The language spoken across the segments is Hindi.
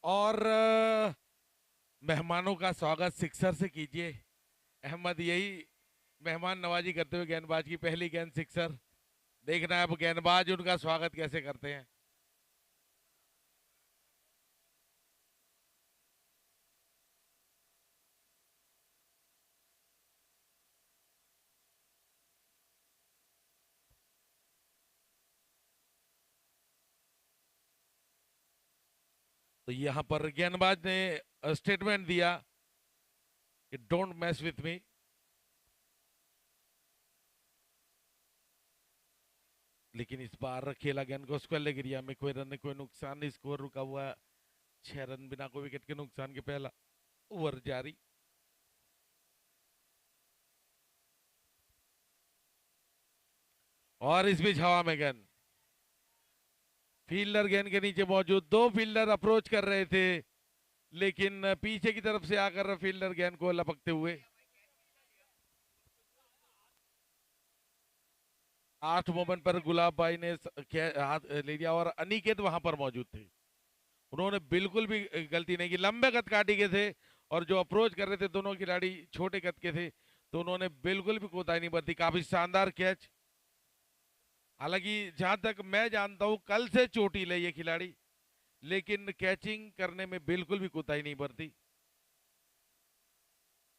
और मेहमानों का स्वागत सिक्सर से कीजिए। अहमद यही मेहमान नवाजी करते हुए गेंदबाज की पहली गेंद सिक्सर। देखना है अब गेंदबाज उनका स्वागत कैसे करते हैं। तो यहां पर गेंदबाज ने स्टेटमेंट दिया कि डोंट मैस विथ मी। लेकिन इस बार खेला गेंद को स्क्वायर लेग एरिया में, कोई रन कोई नुकसान नहीं, स्कोर रुका हुआ 6 रन बिना कोई विकेट के नुकसान के। पहला ओवर जारी। और इस बीच हवा में गेंद, फील्डर गेंद के नीचे मौजूद, दो फील्डर अप्रोच कर रहे थे लेकिन पीछे की तरफ से आकर फील्डर गेंद को लपकते हुए 8 मोमेंट पर गुलाब भाई ने हाथ ले लिया और अनिकेत वहां पर मौजूद थे। उन्होंने बिल्कुल भी गलती नहीं की, लंबे कद काटी के थे और जो अप्रोच कर रहे थे दोनों खिलाड़ी छोटे कद के थे, तो उन्होंने बिल्कुल भी कोताही नहीं बरती। काफी शानदार कैच। हालांकि जहां तक मैं जानता हूं कल से चोटिल है ये खिलाड़ी, लेकिन कैचिंग करने में बिल्कुल भी कोताही नहीं बरती।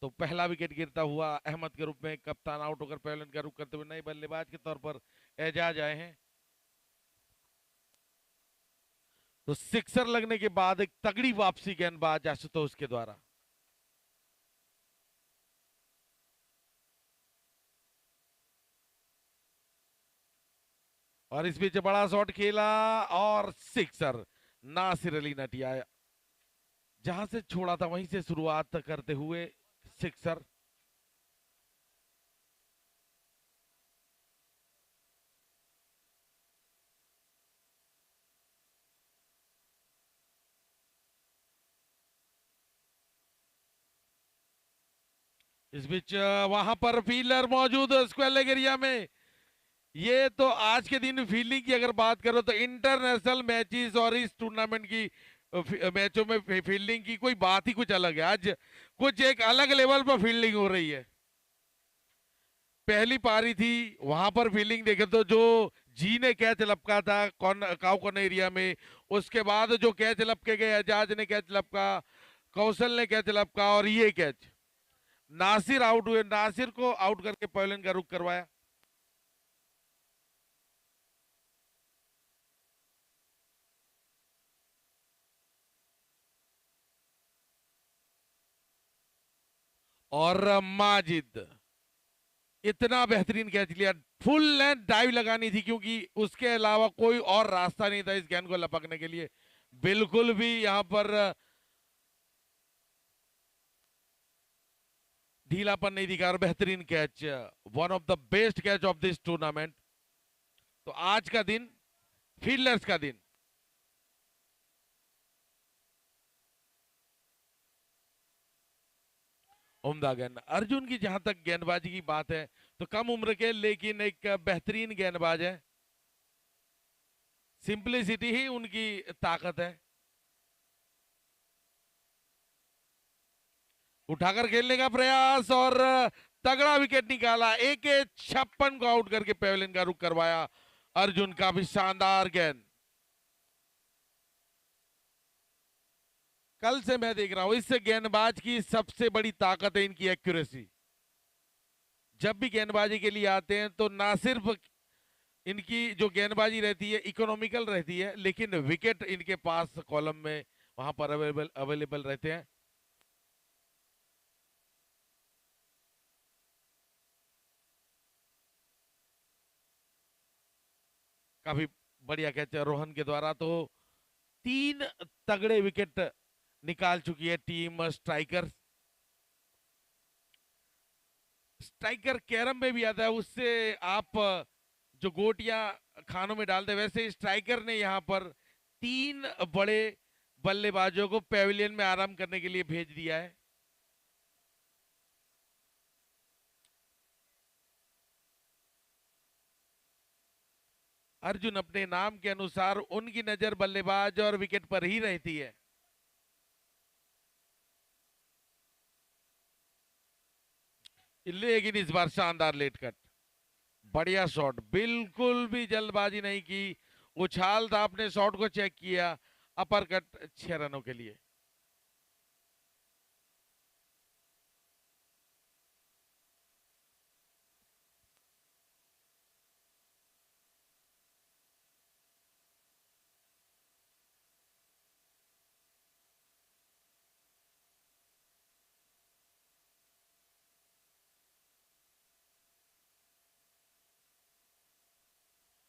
तो पहला विकेट गिरता हुआ अहमद के रूप में कप्तान आउट होकर पहले का रुख करते हुए नए बल्लेबाज के तौर पर एजाज आए हैं। तो सिक्सर लगने के बाद एक तगड़ी वापसी गेंदबाज आशुतोष के द्वारा। और इस बीच बड़ा शॉट खेला और सिक्सर। नासिर अली नटिया जहां से छोड़ा था वहीं से शुरुआत करते हुए सिक्सर। इस बीच वहां पर फील्डर मौजूद स्क्वायर लेग एरिया में। ये तो आज के दिन फील्डिंग की अगर बात करो तो इंटरनेशनल मैचेस और इस टूर्नामेंट की मैचों में फील्डिंग की कोई बात ही कुछ अलग है। आज कुछ एक अलग लेवल पर फील्डिंग हो रही है। पहली पारी थी वहां पर फील्डिंग देखे तो जो जी ने कैच लपका था काउ कॉर्नर एरिया में, उसके बाद जो कैच लपके गए, एजाज ने कैच लपका, कौशल ने कैच लपका और ये कैच नासिर आउट हुए। नासिर को आउट करके पवेलियन का रुख करवाया। और माजिद इतना बेहतरीन कैच लिया। फुल लेंथ डाइव लगानी थी क्योंकि उसके अलावा कोई और रास्ता नहीं था इस गेंद को लपकने के लिए। बिल्कुल भी यहां पर ढीलापन नहीं दिखा और बेहतरीन catch, one of the best catch of this tournament. तो आज का दिन फील्डर्स का दिन। उम्दा गेंद अर्जुन की, जहां तक गेंदबाजी की बात है तो कम उम्र के लेकिन एक बेहतरीन गेंदबाज है। सिंपलिसिटी ही उनकी ताकत है। उठाकर खेलने का प्रयास और तगड़ा विकेट निकाला। एक 56 को आउट करके पेवलिन का रुख करवाया अर्जुन। काफी शानदार गेंद। कल से मैं देख रहा हूं इस गेंदबाज की सबसे बड़ी ताकत है इनकी एक्यूरेसी। जब भी गेंदबाजी के लिए आते हैं तो ना सिर्फ इनकी जो गेंदबाजी रहती है इकोनॉमिकल रहती है, लेकिन विकेट इनके पास कॉलम में वहां पर अवेलेबल अवेलेबल रहते हैं। काफी बढ़िया कैच है रोहन के द्वारा। तो 3 तगड़े विकेट निकाल चुकी है टीम स्ट्राइकर। स्ट्राइकर कैरम में भी आता है, उससे आप जो गोटियां खानों में डालते हैं, वैसे स्ट्राइकर ने यहां पर 3 बड़े बल्लेबाजों को पेविलियन में आराम करने के लिए भेज दिया है। अर्जुन अपने नाम के अनुसार उनकी नजर बल्लेबाज और विकेट पर ही रहती है। लेकिन इस बार शानदार लेट कट, बढ़िया शॉट, बिल्कुल भी जल्दबाजी नहीं की, उछाल था, अपने शॉट को चेक किया, अपर कट 6 रनों के लिए।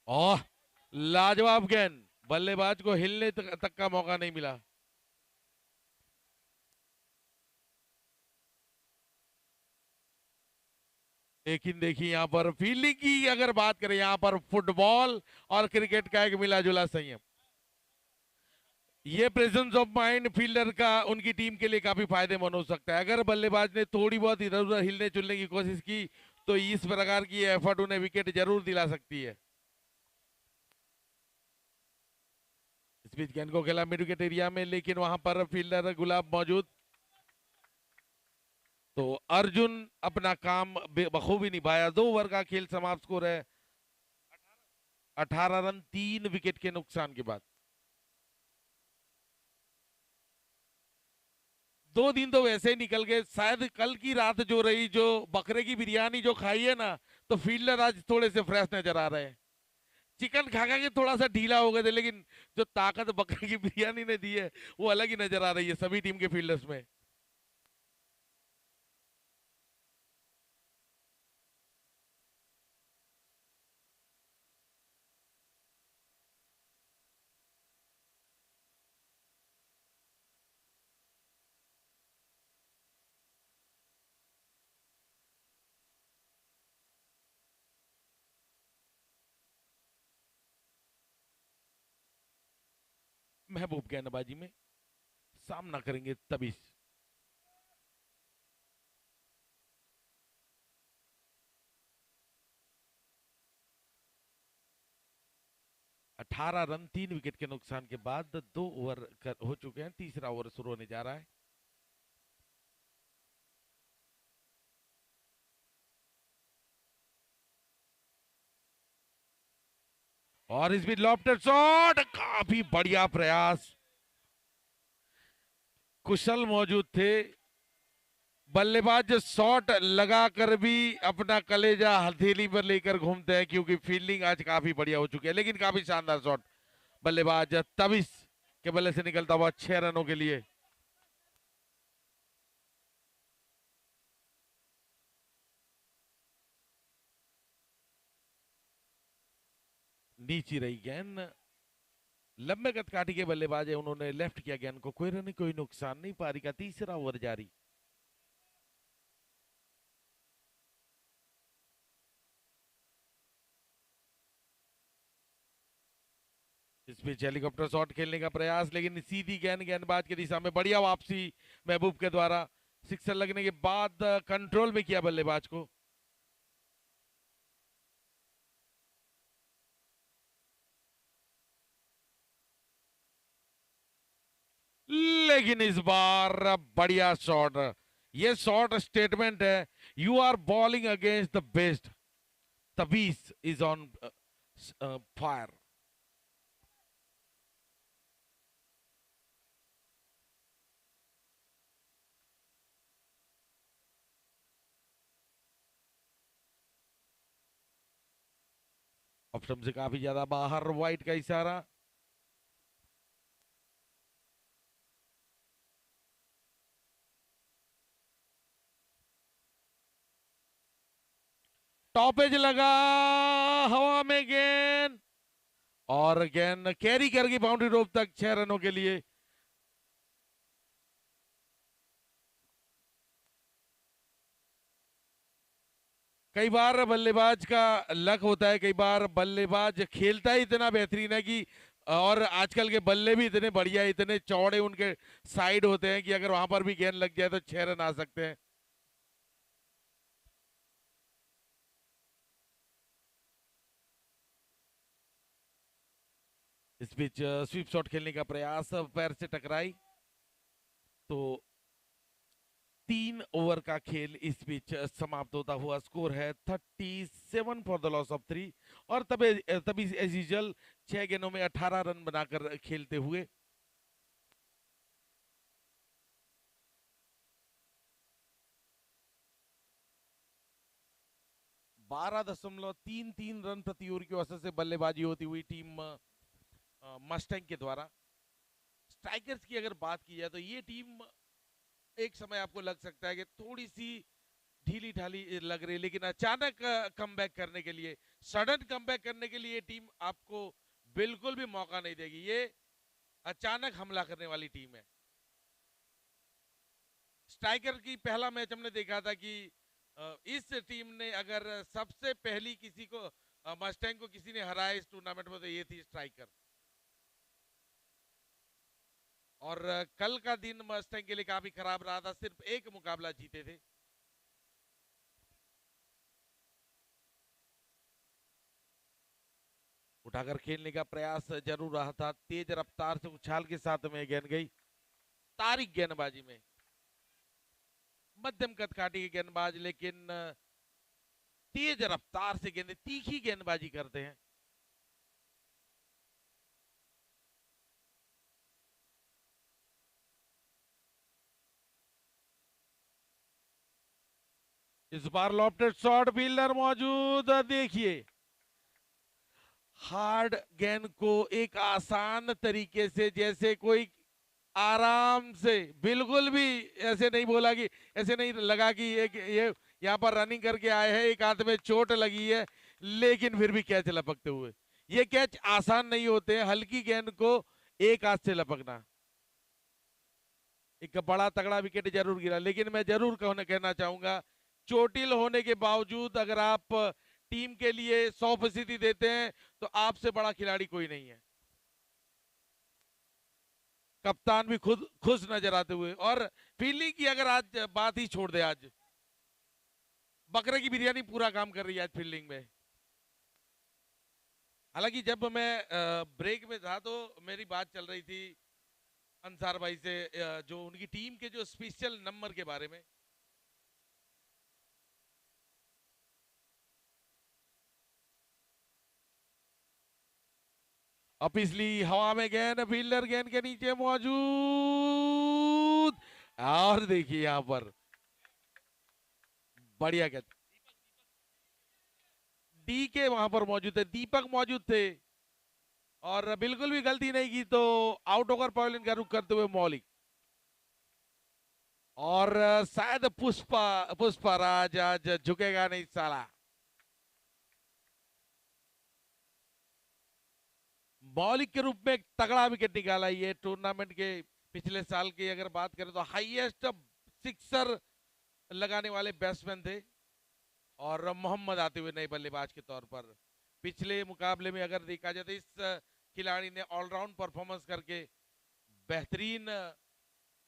ओह, लाजवाब गेंद, बल्लेबाज को हिलने तक का मौका नहीं मिला। लेकिन देखिए यहाँ पर फील्डिंग की अगर बात करें, यहाँ पर फुटबॉल और क्रिकेट का एक मिला जुला संयम, ये प्रेजेंस ऑफ माइंड फील्डर का उनकी टीम के लिए काफी फायदेमंद हो सकता है। अगर बल्लेबाज ने थोड़ी बहुत इधर उधर हिलने चुलने की कोशिश की तो इस प्रकार की एफर्ट उन्हें विकेट जरूर दिला सकती है। इस बीच गेंद को खेला मिड विकेट एरिया में, लेकिन वहां पर फील्डर गुलाब मौजूद, तो अर्जुन अपना काम बखूबी निभाया। 2 ओवर का खेल समाप्त, स्कोर है 18 रन 3 विकेट के नुकसान के बाद। 2 दिन तो वैसे ही निकल गए, शायद कल की रात जो रही, जो बकरे की बिरयानी जो खाई है ना, तो फील्डर आज थोड़े से फ्रेश नजर आ रहे हैं। चिकन खा खा के थोड़ा सा ढीला हो गए थे, लेकिन जो ताकत बकरे की बिरयानी ने दी है वो अलग ही नजर आ रही है सभी टीम के फील्डर्स में। महबूब गेंदबाजी में सामना करेंगे तभी। 18 रन 3 विकेट के नुकसान के बाद 2 ओवर हो चुके हैं, तीसरा ओवर शुरू होने जा रहा है। और इस बीच लॉफ्टेड शॉट, काफी बढ़िया प्रयास, कुशल मौजूद थे बल्लेबाज, जो शॉट लगाकर भी अपना कलेजा हथेली पर लेकर घूमते हैं, क्योंकि फील्डिंग आज काफी बढ़िया हो चुकी है। लेकिन काफी शानदार शॉट, बल्लेबाज तविश के बल्ले से निकलता हुआ 6 रनों के लिए। नीचे रही गेंद, लंबे कद काठी के बल्लेबाज है, उन्होंने लेफ्ट किया गेंद को, कोई रन कोई नुकसान नहीं, पारी का तीसरा ओवर जारी। इस बीच हेलीकॉप्टर शॉट खेलने का प्रयास, लेकिन सीधी गेंद गेंदबाज की दिशा में, बढ़िया वापसी महबूब के द्वारा, सिक्सर लगने के बाद कंट्रोल में किया बल्लेबाज को। लेकिन इस बार बढ़िया शॉट, ये शॉट स्टेटमेंट है, you are bowling against the best, Travis is on fire. Option से काफी ज्यादा बाहर, वाइट का इशारा। टॉपेज लगा, हवा में गेंद, और गेंद कैरी करके बाउंड्री रोप तक, 6 रनों के लिए। कई बार बल्लेबाज का लक होता है, कई बार बल्लेबाज खेलता ही इतना बेहतरीन है कि, और आजकल के बल्ले भी इतने बढ़िया, इतने चौड़े उनके साइड होते हैं कि अगर वहां पर भी गेंद लग जाए तो 6 रन आ सकते हैं। इस बीच स्वीप शॉट खेलने का प्रयास, पैर से टकराई, तो 3 ओवर का खेल इस बीच समाप्त होता हुआ। स्कोर है 37 फॉर द लॉस ऑफ 3। और तभी एज यूजुअल 6 गेंदों में 18 रन बनाकर खेलते हुए 12.33 रन प्रति ओवर की औसत से बल्लेबाजी होती हुई टीम मस्टैंग के द्वारा। स्ट्राइकर्स की अगर बात की जाए तो ये टीम एक समय आपको लग सकता है कि थोड़ी सी ढीली ढाली लग रही है, लेकिन अचानक कमबैक करने के लिए, सडन कमबैक करने के लिए टीम आपको बिल्कुल भी मौका नहीं देगी। ये अचानक हमला करने वाली टीम है। स्ट्राइकर की पहला मैच हमने देखा था कि इस टीम ने अगर सबसे पहली किसी को मस्टैंग को किसी ने हराया इस टूर्नामेंट में तो ये थी स्ट्राइकर। और कल का दिन मस्टैंग के लिए काफी खराब रहा था, सिर्फ एक मुकाबला जीते थे। उठाकर खेलने का प्रयास जरूर रहा था, तेज रफ्तार से उछाल के साथ में गेंद गई। तारिक गेंदबाजी में मध्यम कद काटी के गेंदबाज, लेकिन तेज रफ्तार से गेंद, तीखी गेंदबाजी करते हैं। इस बार लॉफ्टेड शॉट, फील्डर मौजूद। देखिए हार्ड गेंद को एक आसान तरीके से, जैसे कोई आराम से, बिल्कुल भी ऐसे नहीं बोला कि, ऐसे नहीं लगा कि ये यहाँ पर रनिंग करके आए हैं, एक हाथ में चोट लगी है, लेकिन फिर भी कैच लपकते हुए। ये कैच आसान नहीं होते हैं, हल्की गेंद को एक हाथ से लपकना। एक बड़ा तगड़ा विकेट जरूर गिरा, लेकिन मैं जरूर कहना चाहूंगा, चोटिल होने के बावजूद अगर आप टीम के लिए 100% देते हैं तो आपसे बड़ा खिलाड़ी कोई नहीं है। कप्तान भी खुद खुश नजर आते हुए। और फील्डिंग की अगर आज बात ही छोड़ दे, आज बकरे की बिरयानी पूरा काम कर रही है आज फील्डिंग में। हालांकि जब मैं ब्रेक में था तो मेरी बात चल रही थी अंसार भाई से, जो उनकी टीम के जो स्पेशल नंबर के बारे में। और पिछली हवा में गेंद, फील्डर गेंद के नीचे मौजूद। और देखिए यहां पर बढ़िया गेंद, डी के वहां पर मौजूद थे, दीपक मौजूद थे और बिल्कुल भी गलती नहीं की तो आउट होकर पवेलियन का रुख करते हुए मौलिक। और शायद पुष्पराज आज झुकेगा नहीं साला। मौलिक के रूप में एक तगड़ा विकेट निकाला। ये टूर्नामेंट के पिछले साल की अगर बात करें तो हाईएस्ट सिक्सर लगाने वाले बैट्समैन थे, और मोहम्मद आते हुए नए बल्लेबाज के तौर पर। पिछले मुकाबले में अगर देखा जाए तो इस खिलाड़ी ने ऑलराउंड परफॉर्मेंस करके बेहतरीन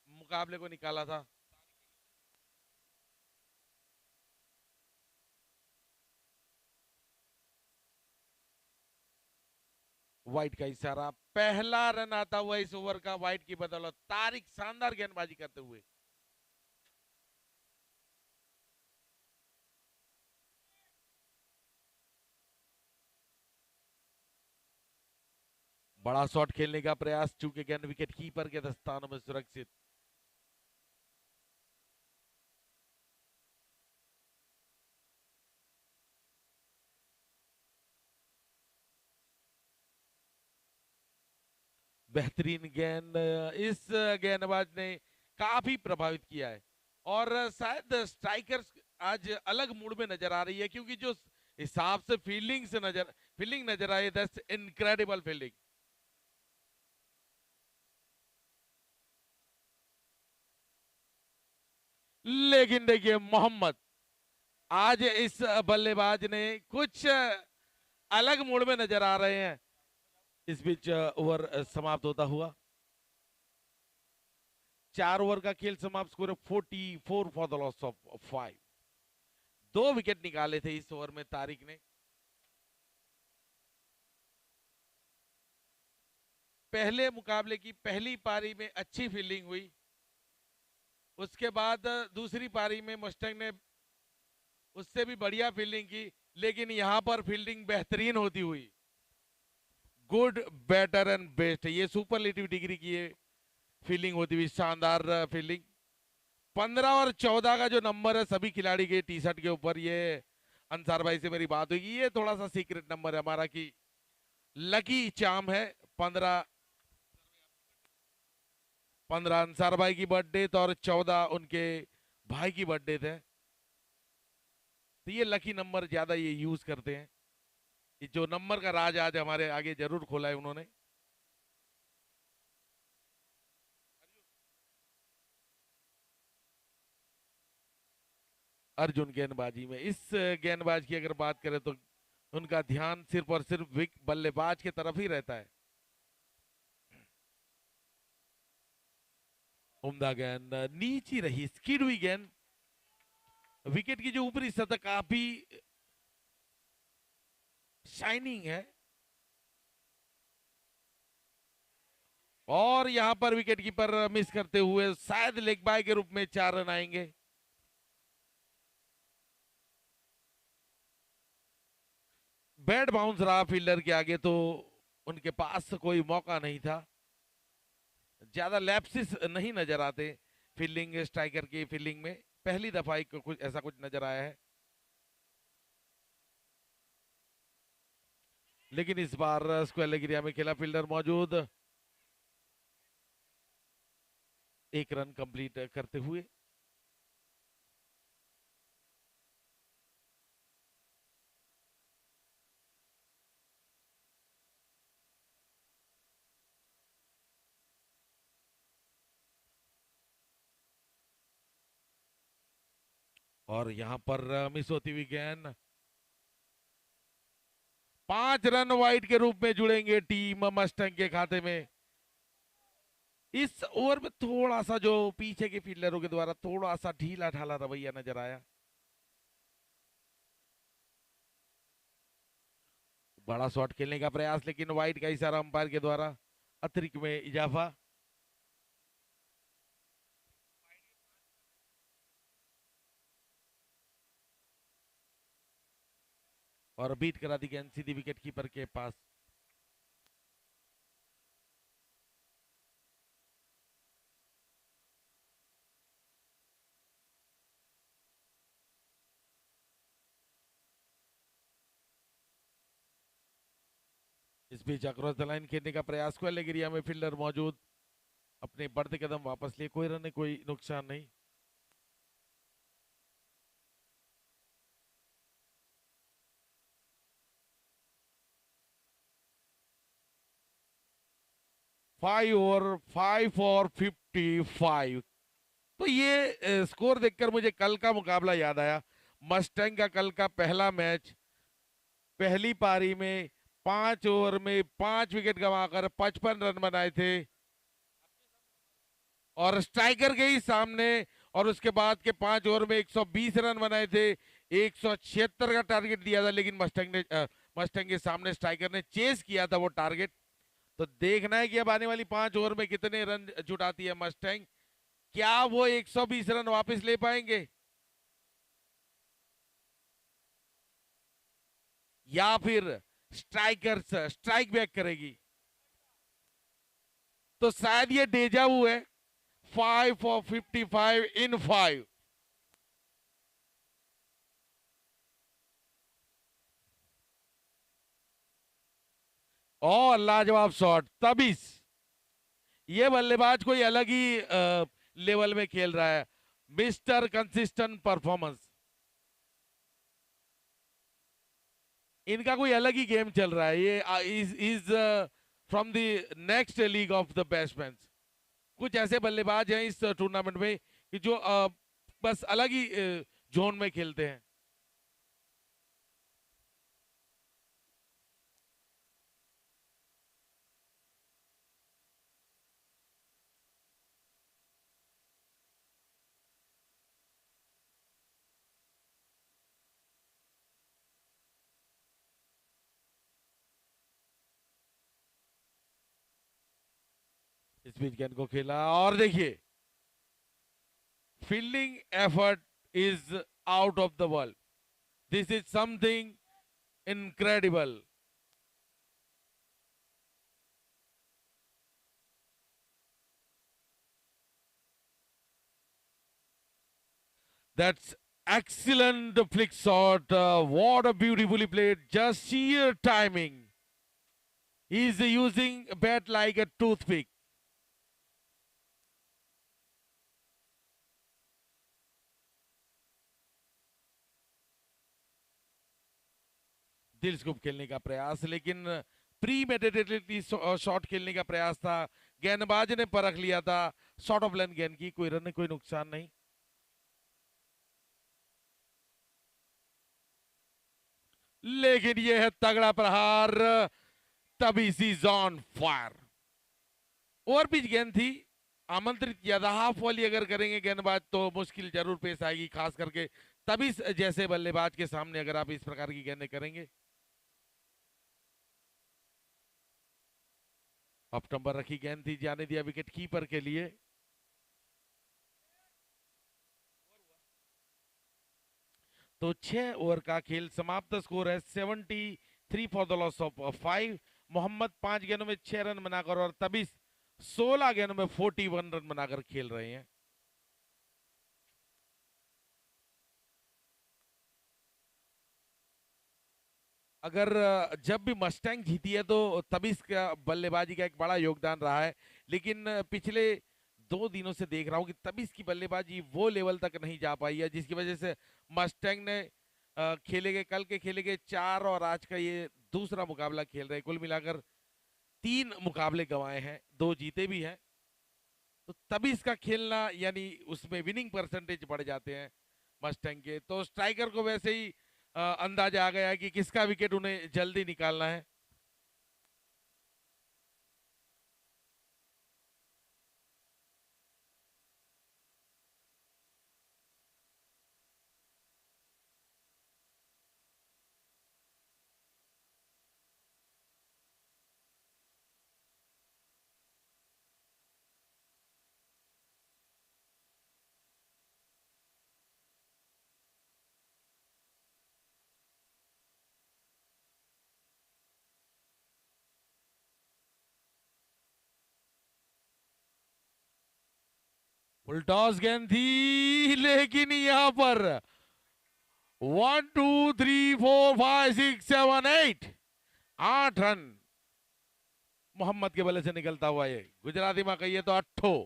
मुकाबले को निकाला था। वाइट का इशारा, पहला रन आता हुआ इस ओवर का वाइट की बदौलत। तारिक शानदार गेंदबाजी करते हुए। बड़ा शॉट खेलने का प्रयास, चूंकि गेंद विकेट कीपर के दस्तानों में सुरक्षित। बेहतरीन गेंद, इस गेंदबाज ने काफी प्रभावित किया है। और शायद स्ट्राइकर्स आज अलग मूड में नजर आ रही है, क्योंकि जो हिसाब से फील्डिंग नजर आई, दैट्स इनक्रेडिबल फील्डिंग। लेकिन देखिए मोहम्मद, आज इस बल्लेबाज ने कुछ अलग मूड में नजर आ रहे हैं। इस बीच ओवर समाप्त होता हुआ। 4 ओवर का खेल समाप्त, score 44 for the loss of 5। 2 wicket निकाले थे इस ओवर में तारिक ने। पहले मुकाबले की पहली पारी में अच्छी फील्डिंग हुई, उसके बाद दूसरी पारी में मस्टंग ने उससे भी बढ़िया फील्डिंग की, लेकिन यहां पर फील्डिंग बेहतरीन होती हुई। गुड, बेटर एंड बेस्ट, ये सुपरलेटिव डिग्री की ये फील्डिंग होती हुई, शानदार फील्डिंग। 15 और 14 का जो नंबर है सभी खिलाड़ी के टी शर्ट के ऊपर, ये अंसार भाई से मेरी बात हुई, ये थोड़ा सा सीक्रेट नंबर है हमारा कि लकी चार्म है। 15, 15 अंसार भाई की बर्थडे तो, और 14 उनके भाई की बर्थडे थे, तो ये लकी नंबर ज्यादा ये यूज करते हैं। ये जो नंबर का राज आज हमारे आगे जरूर खोला है उन्होंने। अर्जुन गेंदबाजी में, इस गेंदबाज की अगर बात करें तो उनका ध्यान सिर्फ और सिर्फ बल्लेबाज की तरफ ही रहता है। उम्दा गेंद, नीची रही, स्किड हुई गेंद, विकेट की जो ऊपरी सतह काफी शाइनिंग है, और यहां पर विकेट कीपर मिस करते हुए शायद लेग बाय के रूप में 4 रन आएंगे। बैट बाउंस रहा फील्डर के आगे, तो उनके पास कोई मौका नहीं था। ज्यादा लैप्सिस नहीं नजर आते फील्डिंग स्ट्राइकर की फील्डिंग में, पहली दफा ही कुछ ऐसा कुछ नजर आया है। लेकिन इस बार स्क्वायर लेग एरिया में खेला फील्डर मौजूद, 1 रन कंप्लीट करते हुए। और यहां पर मिस होती हुई गेंद, 5 रन वाइड के रूप में जुड़ेंगे टीम मस्टंग के खाते में। इस ओवर में थोड़ा सा जो पीछे के फील्डरों के द्वारा थोड़ा सा ढीला ढाला रवैया नजर आया। बड़ा शॉट खेलने का प्रयास, लेकिन वाइड का इशारा अंपायर के द्वारा, अतिरिक्त में इजाफा। और बीट करा दी गेंद सीधी विकेट कीपर के पास। इस बीच अक्रॉस द लाइन खेलने का प्रयास, को लेग एरिया में फील्डर मौजूद, अपने बढ़ते कदम वापस लिए, कोई रन कोई नुकसान नहीं। Five over 5 for 55। तो ये स्कोर देखकर मुझे कल का मुकाबला याद आया। मस्टैंग का कल का पहला मैच, पहली पारी में 5 ओवर में 5 विकेट गंवाकर 55 रन बनाए थे, और स्ट्राइकर के ही सामने, और उसके बाद के 5 ओवर में 120 रन बनाए थे। 176 का टारगेट दिया था, लेकिन मस्टैंग के सामने स्ट्राइकर ने चेस किया था वो टारगेट। तो देखना है कि अब आने वाली 5 ओवर में कितने रन जुटाती है मस्टैंग, क्या वो 120 रन वापस ले पाएंगे, या फिर स्ट्राइकर स्ट्राइक बैक करेगी। तो शायद ये डेजावू है, 5 for 55 in 5। और लाजवाब शॉट, तबीस, ये बल्लेबाज कोई अलग ही लेवल में खेल रहा है। मिस्टर कंसिस्टेंट परफॉर्मेंस, इनका कोई अलग ही गेम चल रहा है। ये is from the next league of the batsman. कुछ ऐसे बल्लेबाज हैं इस टूर्नामेंट में कि जो बस अलग ही जोन में खेलते हैं। इस बीच गेंद को खेला, और देखिए fielding effort is out of the world. This is something incredible. That's excellent flick shot. What a beautifully played. Just sheer timing. He's using a bat like a toothpick. दिल स्कूप खेलने का प्रयास, लेकिन प्री मेडिटेटेडली शॉट खेलने का प्रयास था। गेंदबाज ने परख लिया था शॉर्ट ऑफ लेंथ गेंद की। कोई रन, कोई नुकसान नहीं। लेकिन यह है तगड़ा प्रहार। तभी सी ऑन फायर। ओवर पिच गेंद थी, आमंत्रित किया था। हाफ वॉली अगर करेंगे गेंदबाज तो मुश्किल जरूर पेश आएगी, खास करके तभी जैसे बल्लेबाज के सामने अगर आप इस प्रकार की गेंदें करेंगे। ऑफ नंबर रखी गेंद थी, जाने दिया विकेट कीपर के लिए। तो 6 ओवर का खेल समाप्त। स्कोर है 73 फॉर द लॉस ऑफ 5। मोहम्मद 5 गेंदों में 6 रन बनाकर और तबीस 16 गेंदों में 41 रन बनाकर खेल रहे हैं। अगर जब भी मस्टैंग जीती है तो तबीस का बल्लेबाजी का एक बड़ा योगदान रहा है, लेकिन पिछले 2 दिनों से देख रहा हूं कि तबीस की बल्लेबाजी वो लेवल तक नहीं जा पाई है, जिसकी वजह से मस्टैंग ने खेले गए, कल के खेले गए 4 और आज का ये दूसरा मुकाबला खेल रहे हैं। कुल मिलाकर 3 मुकाबले गंवाए हैं, 2 जीते भी हैं। तो तभी इसका खेलना यानी उसमें विनिंग परसेंटेज बढ़ जाते हैं मस्टैंग के। तो स्ट्राइकर को वैसे ही अंदाजा आ गया है कि किसका विकेट उन्हें जल्दी निकालना है। फुल टॉस गेंद थी, लेकिन यहां पर 1 2 3 4 5 6 7 8 8 रन मोहम्मद के बल्ले से निकलता हुआ। ये गुजराती में कहिए तो अट्ठो।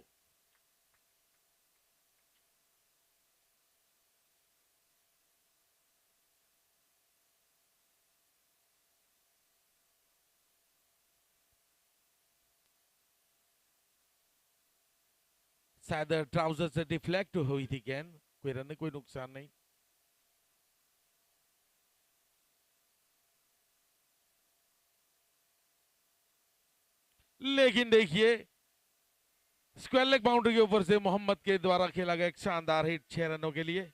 शायद ट्राउजर से डिफ्लेक्ट हुई थी गेंद। कोई रन, कोई नुकसान नहीं। लेकिन देखिए स्क्वायर लेग बाउंड्री के ऊपर से मोहम्मद के द्वारा खेला गया एक शानदार हिट 6 रनों के लिए।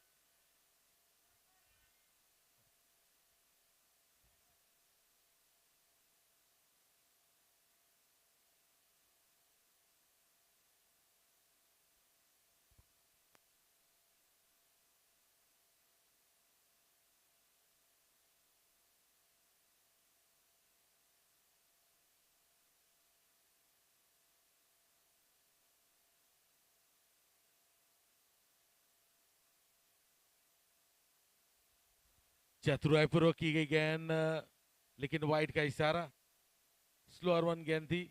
चतुराईपूर्वक की गई गेंद, लेकिन वाइड का इशारा। स्लोअर वन गेंद थी।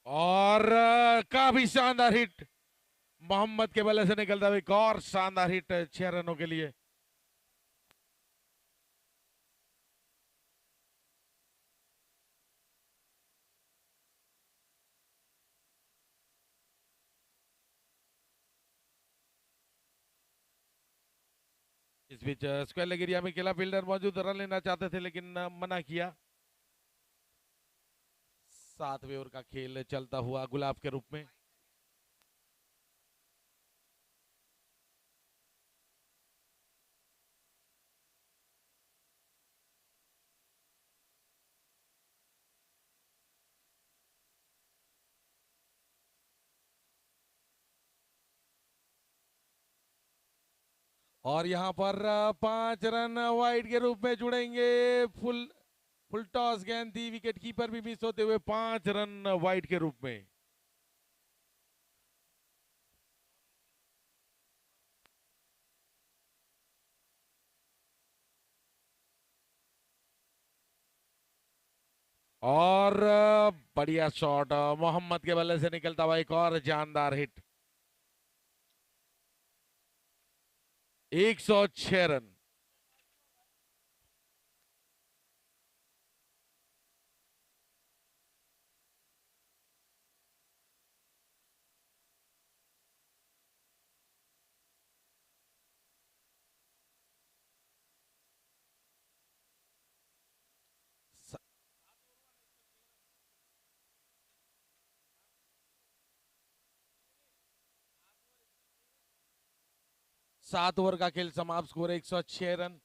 और काफी शानदार हिट मोहम्मद के बल्ले से निकलता हुआ एक और शानदार हिट 6 रनों के लिए। इस बीच स्क्वायर लेग एरिया में केला फील्डर मौजूद, रन लेना चाहते थे लेकिन मना किया। 7वें ओवर का खेल चलता हुआ गुलाब के रूप में। और यहां पर 5 रन वाइड के रूप में जुड़ेंगे। फुल फुल टॉस गेंद थी, विकेट कीपर भी मिस होते हुए 5 रन वाइड के रूप में। और बढ़िया शॉट मोहम्मद के बल्ले से निकलता हुआ एक और जानदार हिट। 106 रन। स- 7 ओवर का खेल समाप्त, स्कोर 106 रन।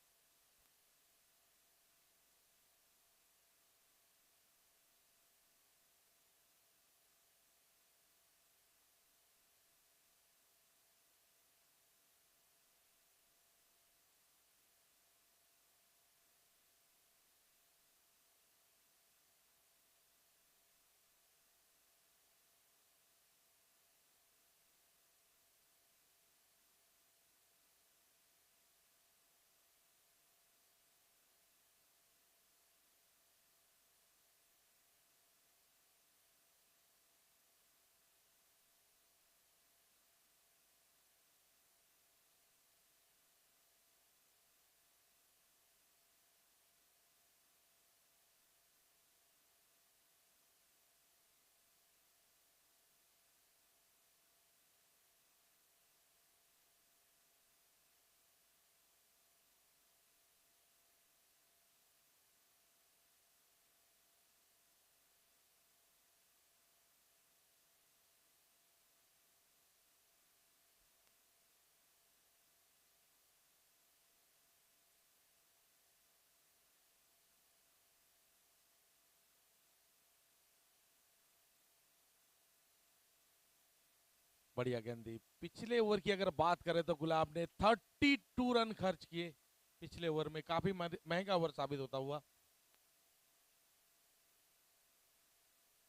बढ़िया गेंदी। पिछले ओवर की अगर बात करें तो गुलाब ने 32 रन खर्च किए पिछले ओवर में, काफी महंगा ओवर साबित होता हुआ।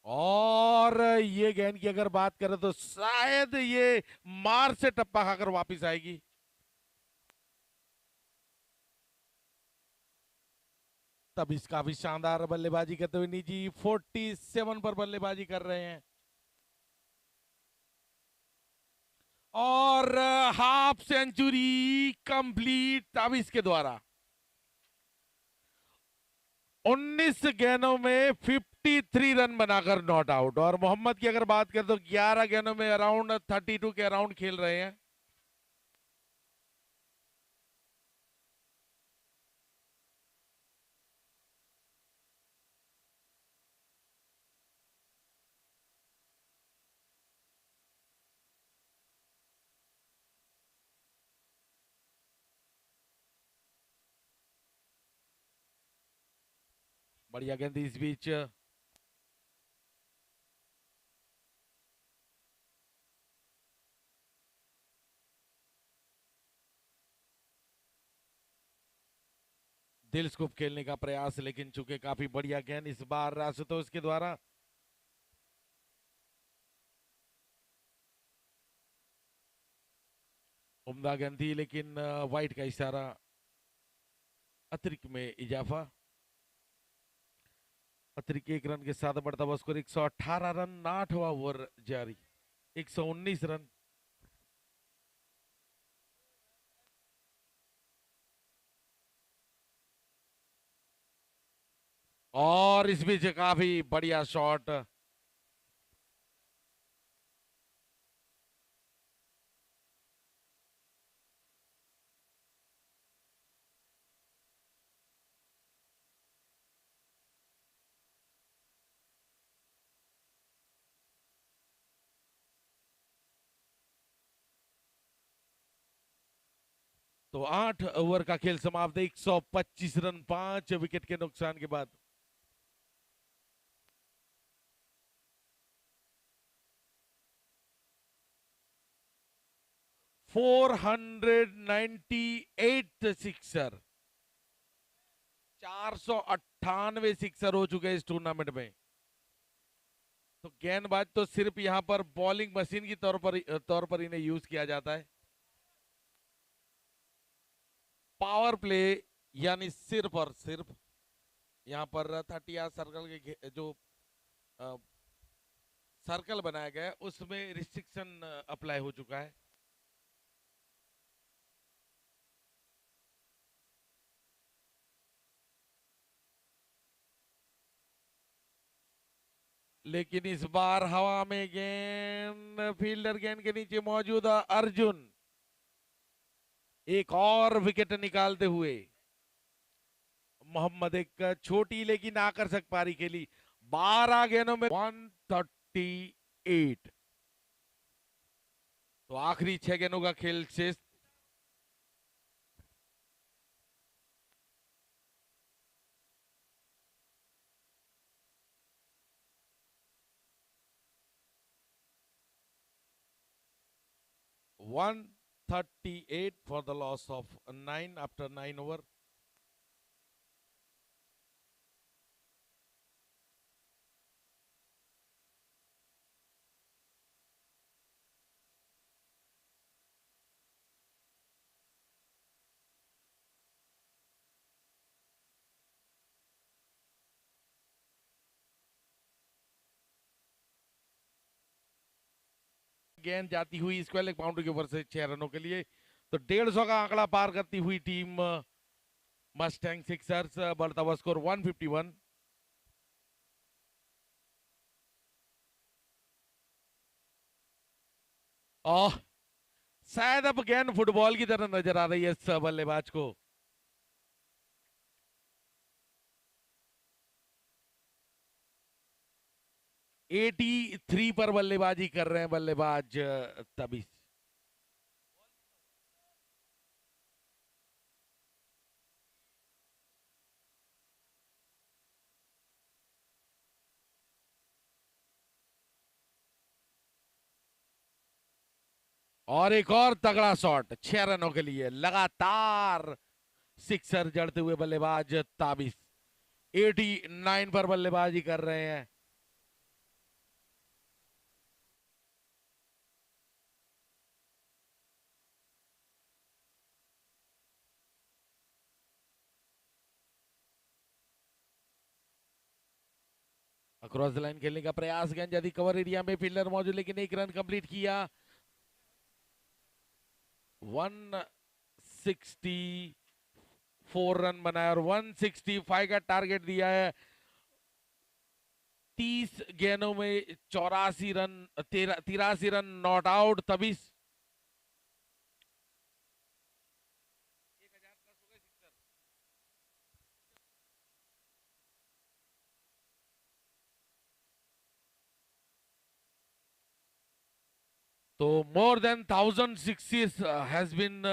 और ये गेंद की अगर बात करें तो शायद ये मार से टप्पा खाकर वापस आएगी। तब इस काफी शानदार बल्लेबाजी करते हुए निजी 47 पर बल्लेबाजी कर रहे हैं। और हाफ सेंचुरी कंप्लीट तब इसके द्वारा। 19 गेंदों में 53 रन बनाकर नॉट आउट। और मोहम्मद की अगर बात करें तो 11 गेंदों में अराउंड 32 के अराउंड खेल रहे हैं। बढ़िया गेंद इस बीच। दिल स्कूप खेलने का प्रयास, लेकिन चूंकि काफी बढ़िया गेंद इस बार आशुतोष के द्वारा। उम्दा गेंद थी लेकिन वाइट का इशारा, अतिरिक्त में इजाफा। अतिरिक्त 1 रन के साथ बढ़ता हुआ स्कोर 118 रन, 8वां ओवर जारी, 119 रन। और इस बीच काफी बढ़िया शॉट, तो 8 ओवर का खेल समाप्त, 125 रन 5 विकेट के नुकसान के बाद। फोर 498 सिक्सर, 498 सिक्सर हो चुके हैं इस टूर्नामेंट में। तो गेंदबाज तो सिर्फ यहां पर बॉलिंग मशीन की तौर पर इन्हें यूज किया जाता है। पावर प्ले यानी सिर्फ और सिर्फ यहां पर 30 सर्कल के जो सर्कल बनाया गया है उसमें रिस्ट्रिक्शन अप्लाई हो चुका है। लेकिन इस बार हवा में गेंद, फील्डर गेंद के नीचे मौजूद अर्जुन एक और विकेट निकालते हुए मोहम्मद एक छोटी लेकिन आकर्षक पारी खेली, 12 गेंदों में 138। तो आखिरी 6 गेंदों का खेल शेष। One 38 for the loss of 9 after 9 over. गेंद जाती हुई स्क्वायर लेग बाउंड्री के ऊपर से 6 रनों के लिए। तो 150 का आंकड़ा पार करती हुई टीम मस्टैंग सिक्सर्स, बढ़ता हुआ स्कोर 151। और शायद अब गेंद फुटबॉल की तरह नजर आ रही है इस बल्लेबाज को। 83 पर बल्लेबाजी कर रहे हैं बल्लेबाज तबीस। और एक और तगड़ा शॉट 6 रनों के लिए, लगातार सिक्सर जड़ते हुए बल्लेबाज ताबिस 89 पर बल्लेबाजी कर रहे हैं। अक्रॉस द लाइन खेलने का प्रयास, गेंद यदि कवर एरिया में फील्डर मौजूद, लेकिन 1 रन कंप्लीट किया। 164 रन बनाया और 165 का टारगेट दिया है। 30 गेंदों में 84 रन, 83 रन नॉट आउट। तभी तो more than 1,000 sixes has been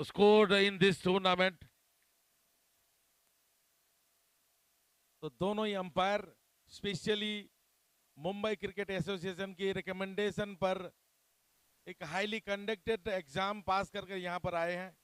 scored in this tournament. तो दोनों ही umpire specially Mumbai Cricket Association की रिकमेंडेशन पर एक हाईली कंडक्टेड एग्जाम पास करके यहां पर आए हैं।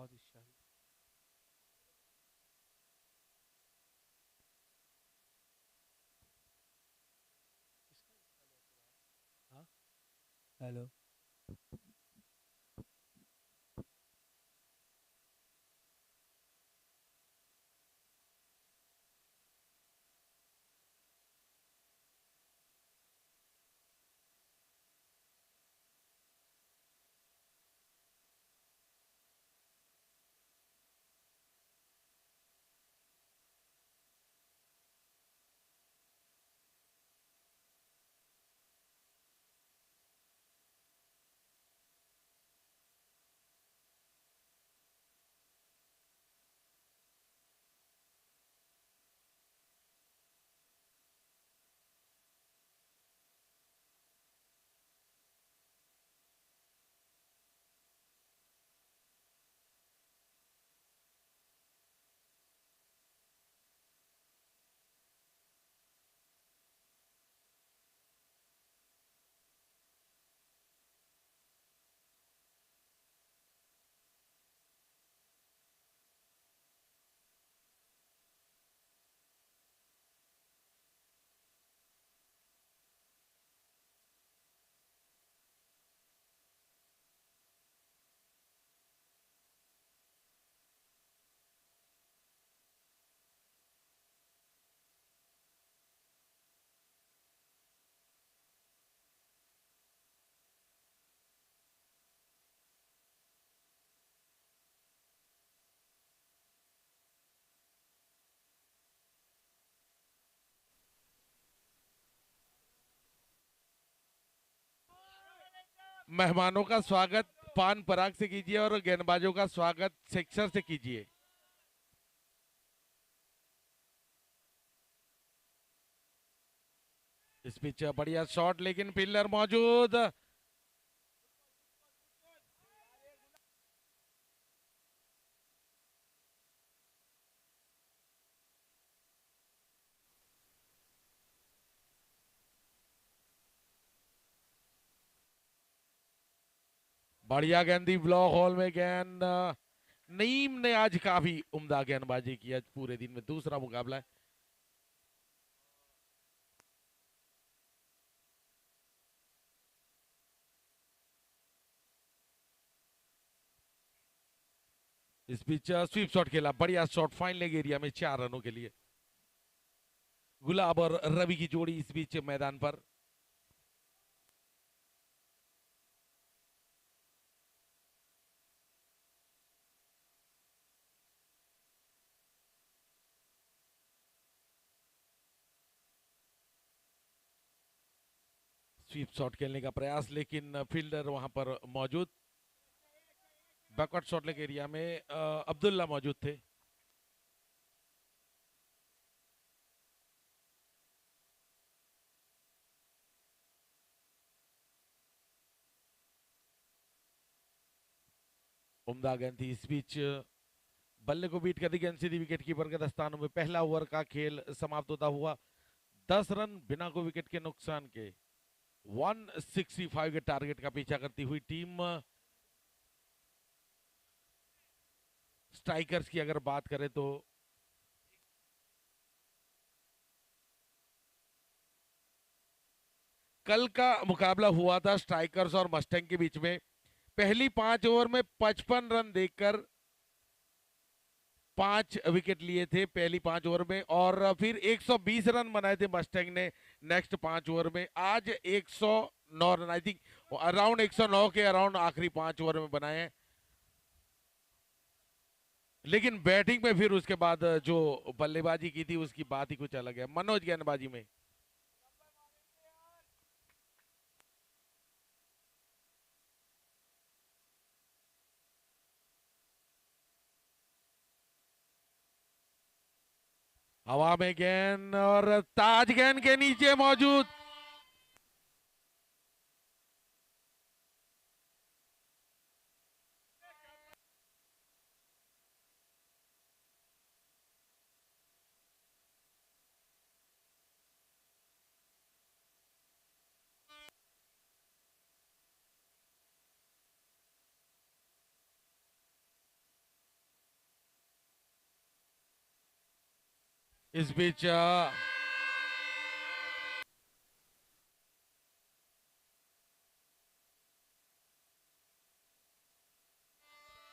बहुत ही शानदार। हाँ, हेलो। मेहमानों का स्वागत पान पराग से कीजिए और गेंदबाजों का स्वागत सिक्सर से कीजिए। इस पिच बढ़िया शॉट लेकिन फील्डर मौजूद। बढ़िया गेंदी ब्लॉक हॉल में गेंद। नईम ने आज काफी उम्दा गेंदबाजी की आज पूरे दिन में दूसरा मुकाबला है। इस बीच स्वीप शॉट खेला, बढ़िया शॉट फाइन लेग एरिया में 4 रनों के लिए। गुलाब और रवि की जोड़ी इस बीच मैदान पर। स्वीप शॉट खेलने का प्रयास लेकिन फील्डर वहां पर मौजूद। बैकवर्ड शॉट लेग एरिया में अब्दुल्ला मौजूद थे। उम्दा गेंद थी इस बीच। बल्ले को बीट कर दी गेंद सीधी विकेट कीपर के दस्तानों में। पहला ओवर का खेल समाप्त होता हुआ 10 रन बिना को विकेट के नुकसान के 165 के टारगेट का पीछा करती हुई टीम स्ट्राइकर्स की अगर बात करें तो कल का मुकाबला हुआ था स्ट्राइकर्स और मस्टैंग के बीच में। पहली 5 ओवर में 55 रन देकर 5 विकेट लिए थे पहली 5 ओवर में, और फिर 120 रन बनाए थे मस्टैंग ने नेक्स्ट 5 ओवर में। आज 109 रन, आई थिंक अराउंड 109 के अराउंड आखिरी 5 ओवर में बनाए हैं। लेकिन बैटिंग में फिर उसके बाद जो बल्लेबाजी की थी उसकी बात ही कुछ अलग है मनोज गेंदबाजी में। हवा में गेंद और ताज गेंद के नीचे मौजूद। इस बीच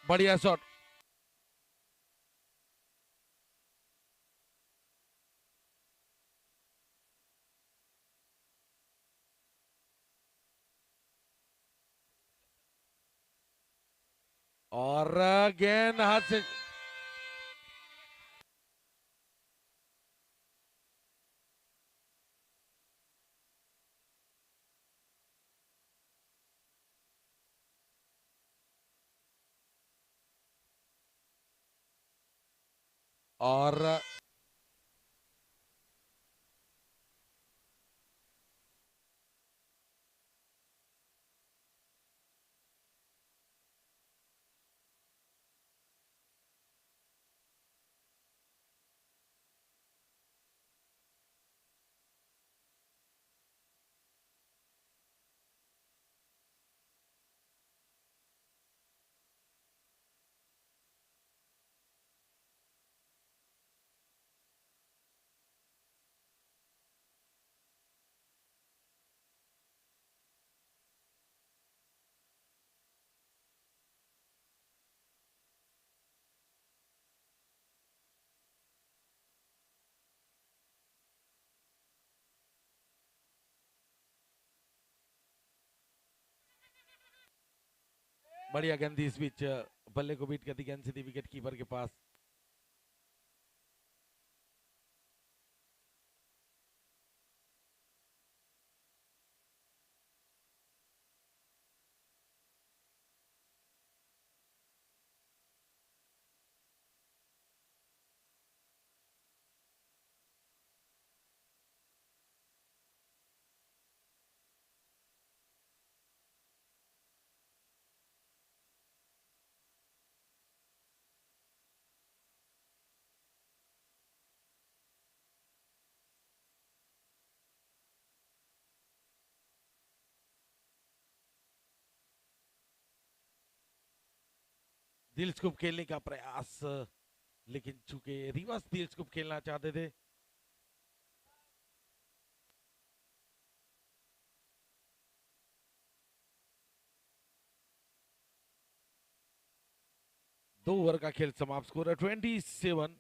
बढ़िया शॉट। और गेंद हाथ से और बढ़िया गेंद थी इस बीच बल्ले को बीट करती गेंद सीधी विकेट कीपर के पास। दिल स्कूप खेलने का प्रयास, लेकिन चूंकि रिवर्स दिल स्कूप खेलना चाहते थे। दो ओवर का खेल समाप्त, स्कोर है 27।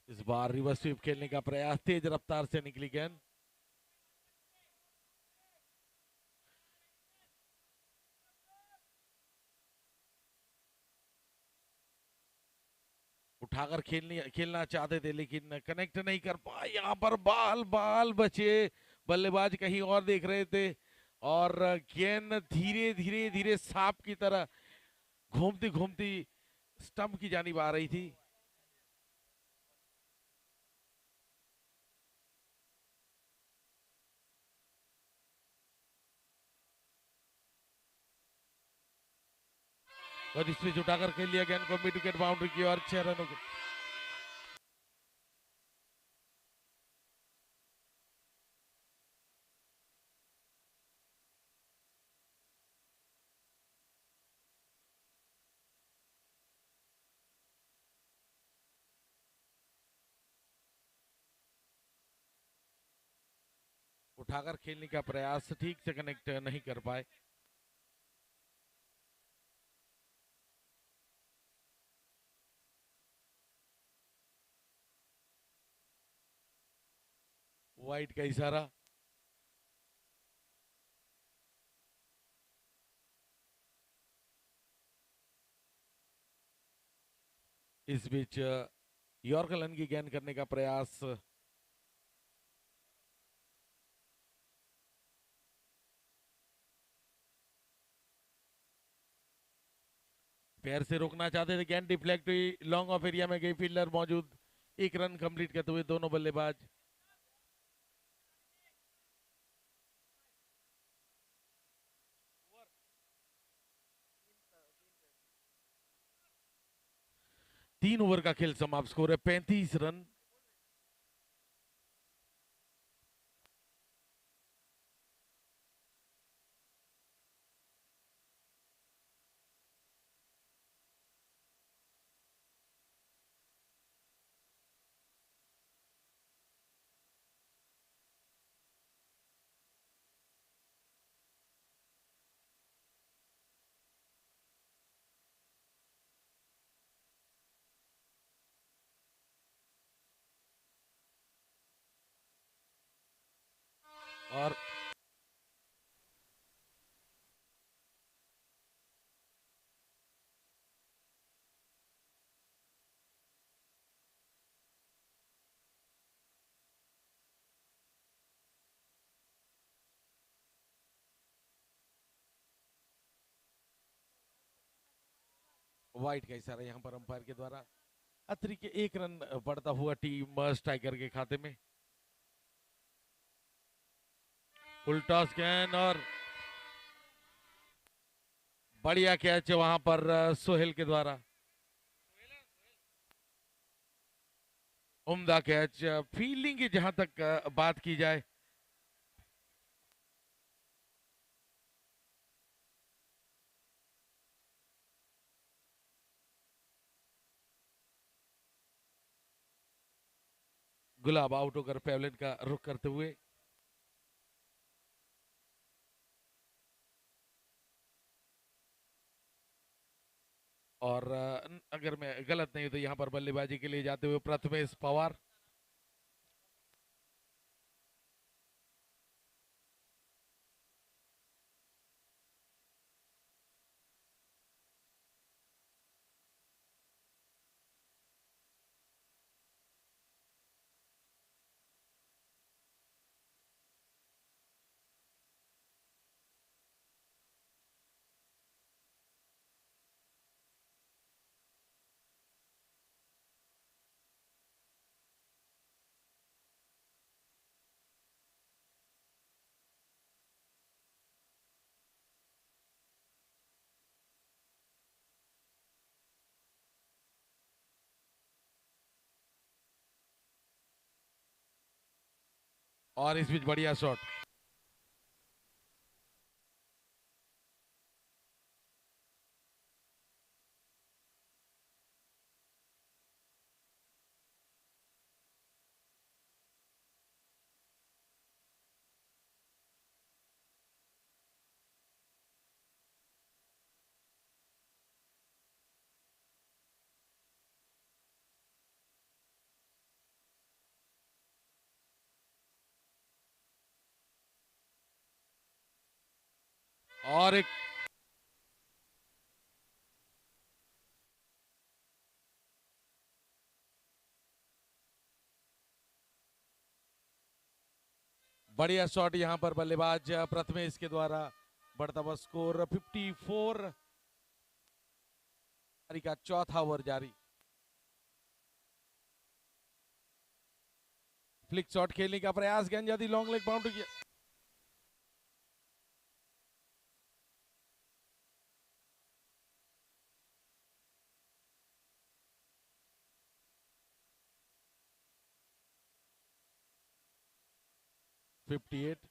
इस बार रिवर्स स्वीप खेलने का प्रयास, तेज रफ्तार से निकली गेंद। उठाकर खेलना चाहते थे लेकिन कनेक्ट नहीं कर पाए। यहाँ पर बाल बाल बचे, बल्लेबाज कहीं और देख रहे थे और गेंद धीरे धीरे धीरे सांप की तरह घूमती घूमती स्टंप की जानिब आ रही थी। और इस बीच उठाकर खेल लिया गेंद को मिड विकेट बाउंड्री की और 6 रनों के। उठाकर खेलने का प्रयास, ठीक से कनेक्ट नहीं कर पाए। वाइड का इशारा। इस बीच यॉर्कर लन की गेंद करने का प्रयास, पैर से रोकना चाहते थे, कैन डिफ्लेक्ट हुई, लॉन्ग ऑफ एरिया में गई, फील्डर मौजूद, एक रन कंप्लीट करते हुए दोनों बल्लेबाज। तीन ओवर का खेल समाप्त, स्कोर है 35 रन। और वाइट का इशारा यहाँ पर अंपायर के द्वारा। अतिरिक्त 1 रन बढ़ता हुआ टीम स्ट्राइकर के खाते में। उल्टा स्कैन और बढ़िया कैच वहां पर सोहेल के द्वारा। उम्दा कैच। फील्डिंग की जहां तक बात की जाए, गुलाब आउट होकर पेवलिन का रुख करते हुए। और अगर मैं गलत नहीं हूं तो यहां पर बल्लेबाजी के लिए जाते हुए प्रथमेश पवार। और इस बीच बढ़िया शॉट। और एक बढ़िया शॉट यहां पर बल्लेबाज प्रथमेश के द्वारा। बढ़ता हुआ स्कोर 54। का चौथा ओवर जारी। फ्लिक शॉट खेलने का प्रयास, गेंद जाती लॉन्ग लेग बाउंड्री किया। Fifty eight.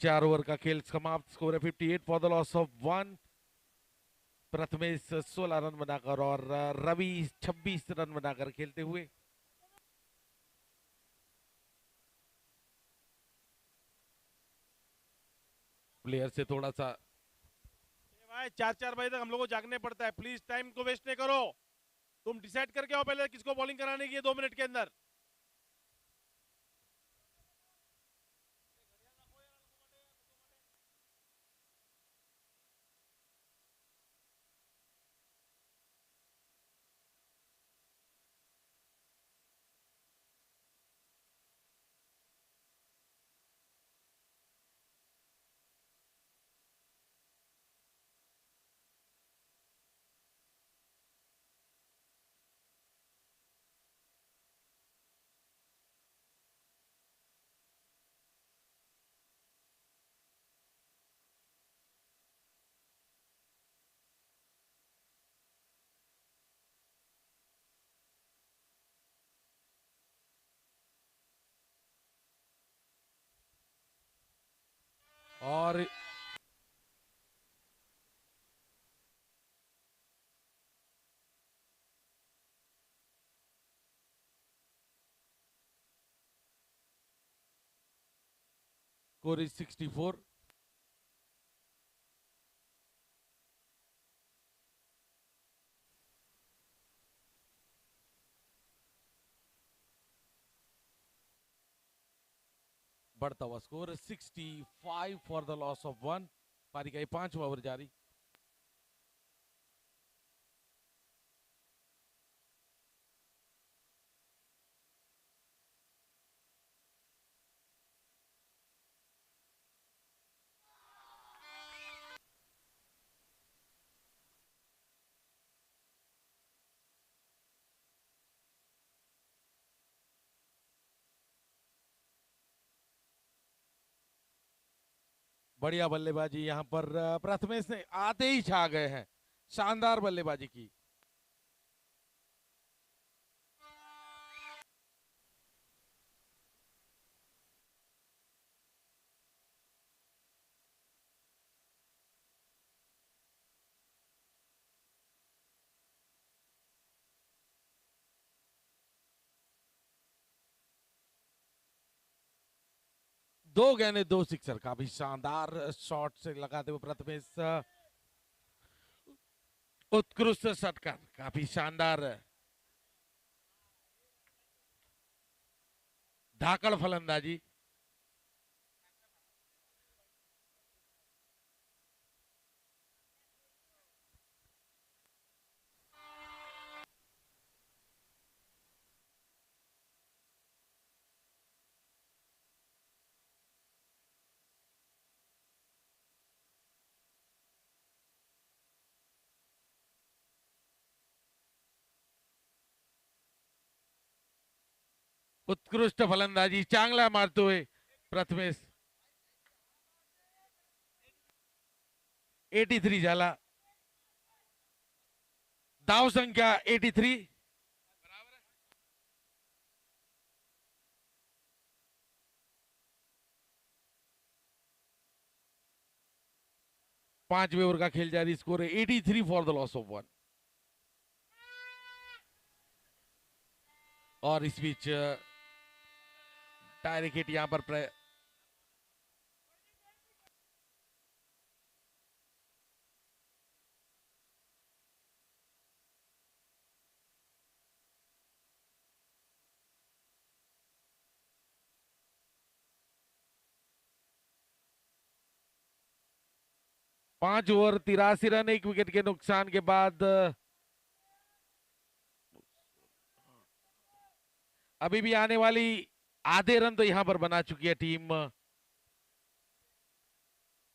4 ओवर का खेल समाप्त। स्कोर है 58 for the loss of 1। Prathamesh 16 run बनाकर और रवि 26 रन बनाकर खेलते हुए। प्लेयर से थोड़ा सा भाई 4-4 बजे तक हम लोग को जागने पड़ता है, प्लीज टाइम को वेस्ट नहीं करो। तुम डिसाइड करके आओ पहले किसको बॉलिंग कराने की है 2 मिनट के अंदर। और स्कोर इज 64। बढ़ता हुआ score 65 for the loss of 1। पारी का 5वां ओवर जारी। बढ़िया बल्लेबाजी यहां पर प्रथमेश ने आते ही छा गए हैं। शानदार बल्लेबाजी की। दो गेंदे 2 सिक्सर। काफी शानदार शॉट से लगाते हुए प्रथमेश उत्कृष्ट षटकार। काफी शानदार धाकड़ फलंदाजी। उत्कृष्ट फलंदाजी चांगला मारते हुए प्रथमेश। 83 झाला। धाव संख्या 83। 5वें ओवर का खेल जारी। स्कोर है 83 फॉर द लॉस ऑफ 1। और इस बीच डायरेक्ट हिट यहां पर 5 ओवर 83 रन 1 विकेट के नुकसान के बाद अभी भी आने वाली आधे रन तो यहां पर बना चुकी है टीम।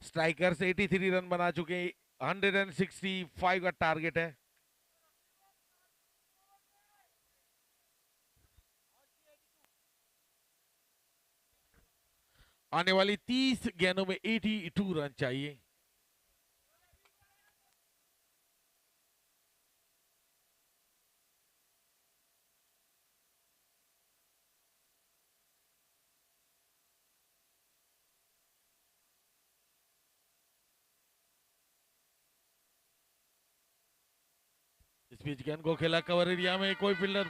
स्ट्राइकर्स 83 रन बना चुके। 165 का टारगेट है। आने वाली 30 गेंदों में 82 रन चाहिए। इस बीच गेंद को खेला कवर एरिया में, कोई फील्डर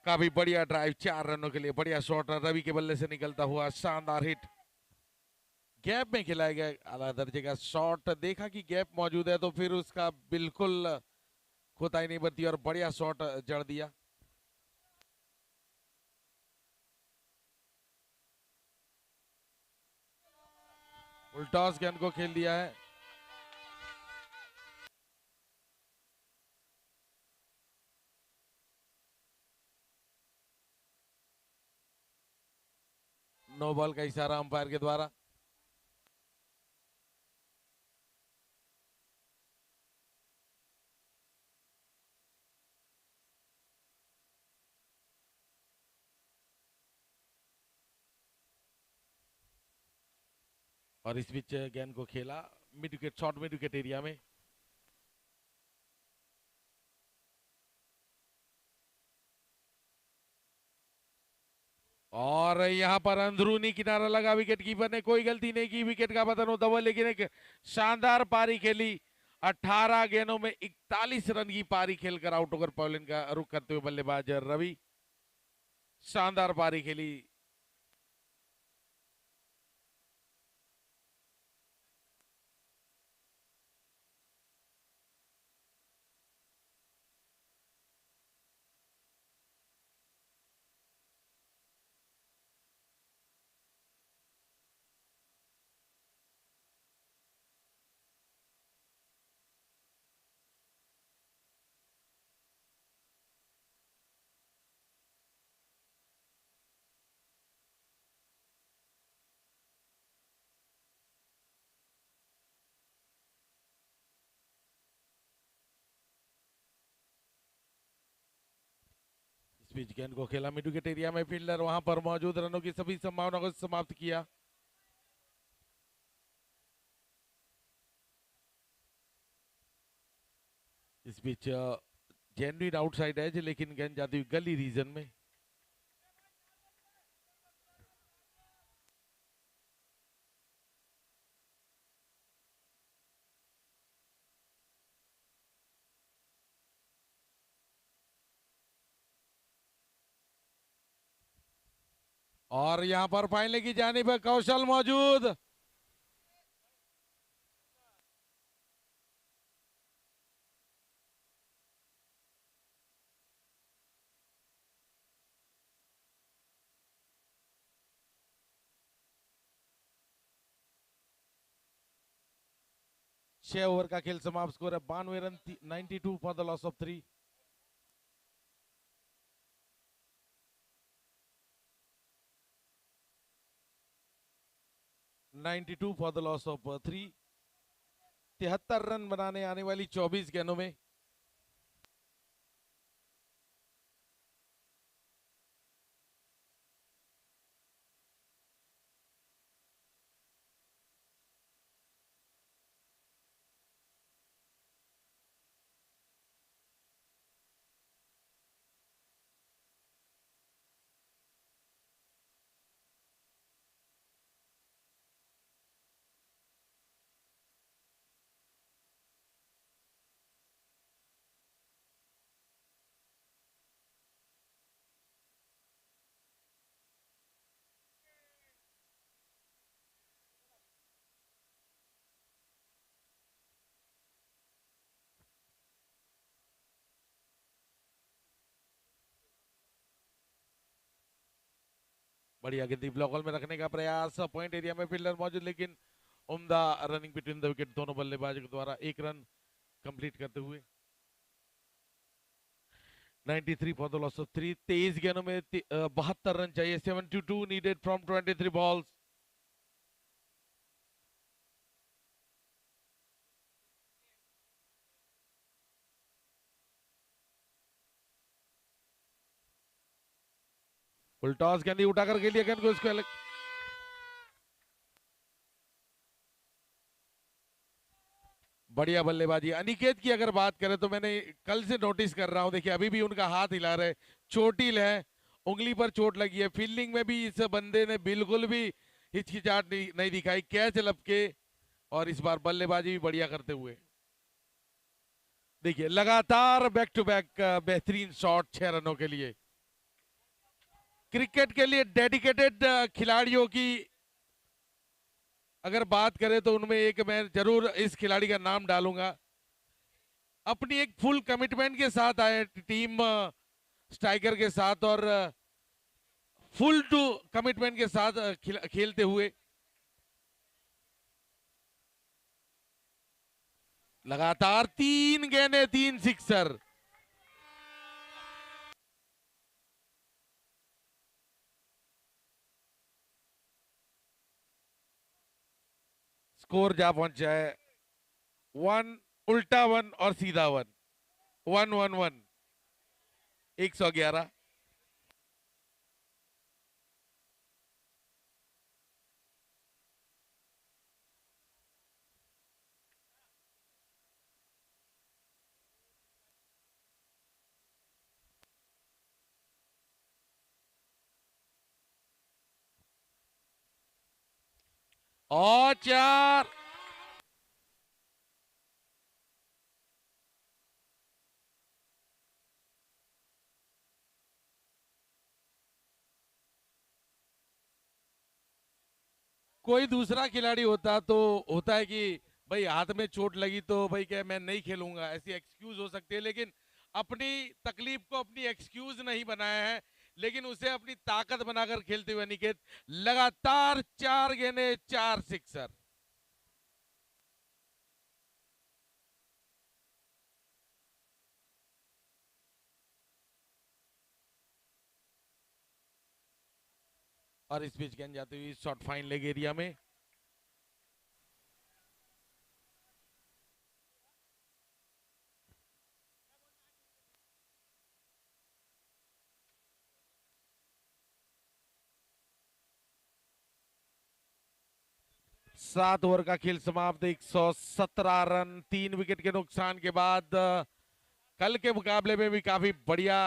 काफी बढ़िया ड्राइव, 4 रनों के लिए बढ़िया शॉट, रवि के बल्ले से निकलता हुआ शानदार हिट। गैप में खिलाया गया आला दर्जे का शॉट, देखा कि गैप मौजूद है तो फिर उसका बिल्कुल कोताही नहीं बरती और बढ़िया शॉट जड़ दिया। उल्टॉस गेंद को खेल दिया है। नो बॉल का इशारा अंपायर के द्वारा। और इस बीच गेंद को खेला mid wicket, short mid wicket area में। और यहां पर अंदरूनी किनारा लगा, विकेट कीपर ने कोई गलती नहीं की, विकेट का पतन होता हुआ, लेकिन एक शानदार पारी खेली। 18 गेंदों में 41 रन की पारी खेलकर आउट होकर पवेलियन का रुख करते हुए बल्लेबाज रवि, शानदार पारी खेली। इस बीच गेंद को खेला मिड विकेट एरिया में, फील्डर वहां पर मौजूद, रनों की सभी संभावना को समाप्त किया। इस बीच जेन्युइन आउटसाइड एज, लेकिन गेंद जाती हुई गली रीजन में। और यहां पर फाइनल की जानिब कौशल मौजूद। छह ओवर का खेल समाप्त, स्कोर है 92 run, 92 for the loss of 3। For the loss of 3। 73 run बनाने आने वाली 24 गेंदों में। बढ़िया गेंद ब्लॉक होल में रखने का प्रयास, पॉइंट एरिया में फील्डर मौजूद, लेकिन उम्दा रनिंग बिटवीन द विकेट दोनों बल्लेबाजों के द्वारा, 1 रन कंप्लीट करते हुए। 93 फॉर द लॉस ऑफ 3। 23 गेंदों में 72 रन चाहिए, 72 needed from 23 balls. Full toss गेंद उठाकर के लिए गेंद को इसको अलग। बढ़िया बल्लेबाजी अनिकेत की अगर बात करें तो मैंने कल से नोटिस कर रहा हूं, देखिए अभी भी उनका हाथ हिला रहे, चोटिल है उंगली पर चोट लगी है। फील्डिंग में भी इस बंदे ने बिल्कुल भी हिचकिचाहट नहीं दिखाई, कैच लपके, और इस बार बल्लेबाजी भी बढ़िया करते हुए। देखिए लगातार बैक टू बैक बेहतरीन शॉट 6 रनों के लिए। क्रिकेट के लिए डेडिकेटेड खिलाड़ियों की अगर बात करें तो उनमें एक मैं जरूर इस खिलाड़ी का नाम डालूंगा। अपनी एक फुल कमिटमेंट के साथ आए टीम स्ट्राइकर के साथ, और फुल टू कमिटमेंट के साथ खेलते हुए। लगातार 3 गेंदें 3 सिक्सर। स्कोर जा पहुंचा है 1, उल्टा 1 और सीधा 1, 1-1-1, 111। और 4। कोई दूसरा खिलाड़ी होता तो होता है कि भाई हाथ में चोट लगी तो भाई क्या मैं नहीं खेलूंगा, ऐसी एक्सक्यूज हो सकती है, लेकिन अपनी तकलीफ को अपनी एक्सक्यूज नहीं बनाया है, लेकिन उसे अपनी ताकत बनाकर खेलते हुए निकेत। लगातार 4 गेंदें 4 सिक्सर। और इस बीच गेंद जाती हुई शॉर्ट फाइन लेग एरिया में। सात ओवर का खेल समाप्त, 117 रन 3 विकेट के नुकसान के बाद। कल के मुकाबले में भी काफी बढ़िया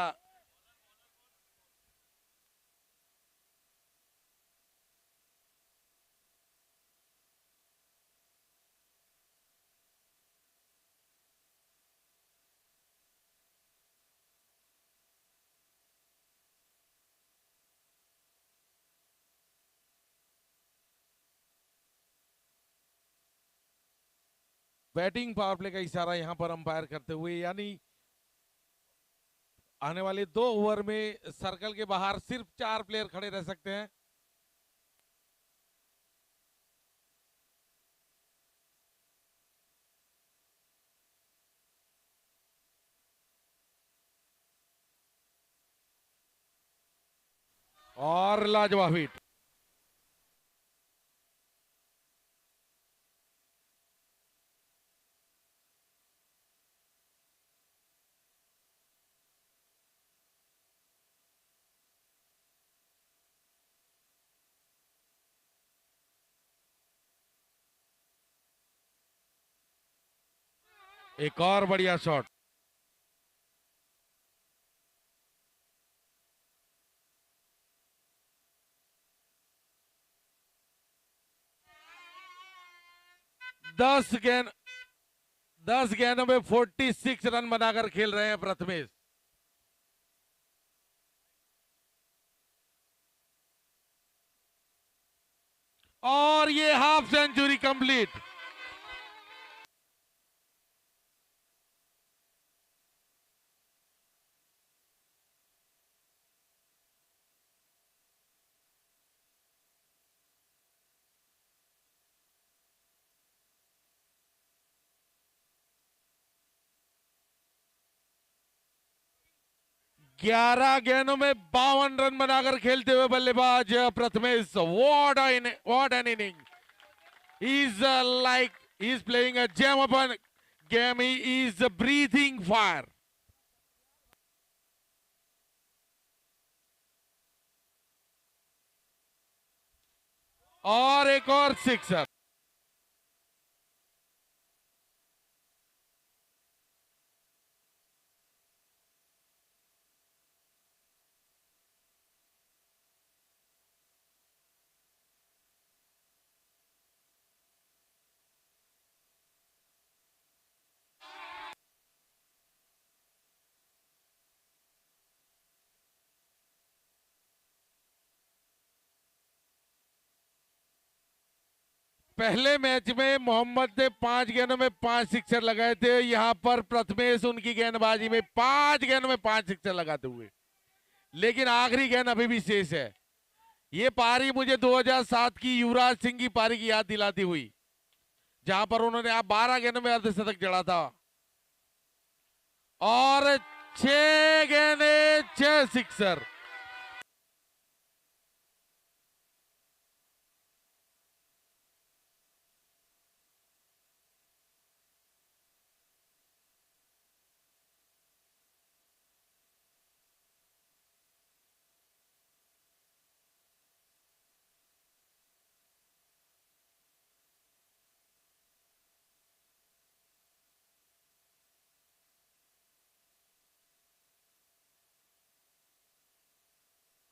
बैटिंग पावर प्ले का इशारा यहां पर अंपायर करते हुए, यानी आने वाले 2 ओवर में सर्कल के बाहर सिर्फ 4 प्लेयर खड़े रह सकते हैं। और लाजवाब हिट। एक और बढ़िया शॉट। दस गेंद 10 गेंदों में 46 रन बनाकर खेल रहे हैं प्रथमेश। और ये हाफ सेंचुरी कंप्लीट। ग्यारह गेंदों में 52 रन बनाकर खेलते हुए बल्लेबाज Prathamesh. What an inning. He's like he's playing a gem upon game. He is breathing fire. और एक और सिक्सर। पहले मैच में मोहम्मद ने 5 गेंदों में 5 सिक्सर लगाए थे। यहां पर प्रथमेश उनकी गेंदबाजी में 5 गेंदों में 5 सिक्सर लगाते हुए, लेकिन आखिरी गेंद अभी भी शेष है। ये पारी मुझे 2007 की युवराज सिंह की पारी की याद दिलाती हुई, जहां पर उन्होंने आप 12 गेंदों में अर्धशतक जड़ा था और 6 गेंदे 6 सिक्सर।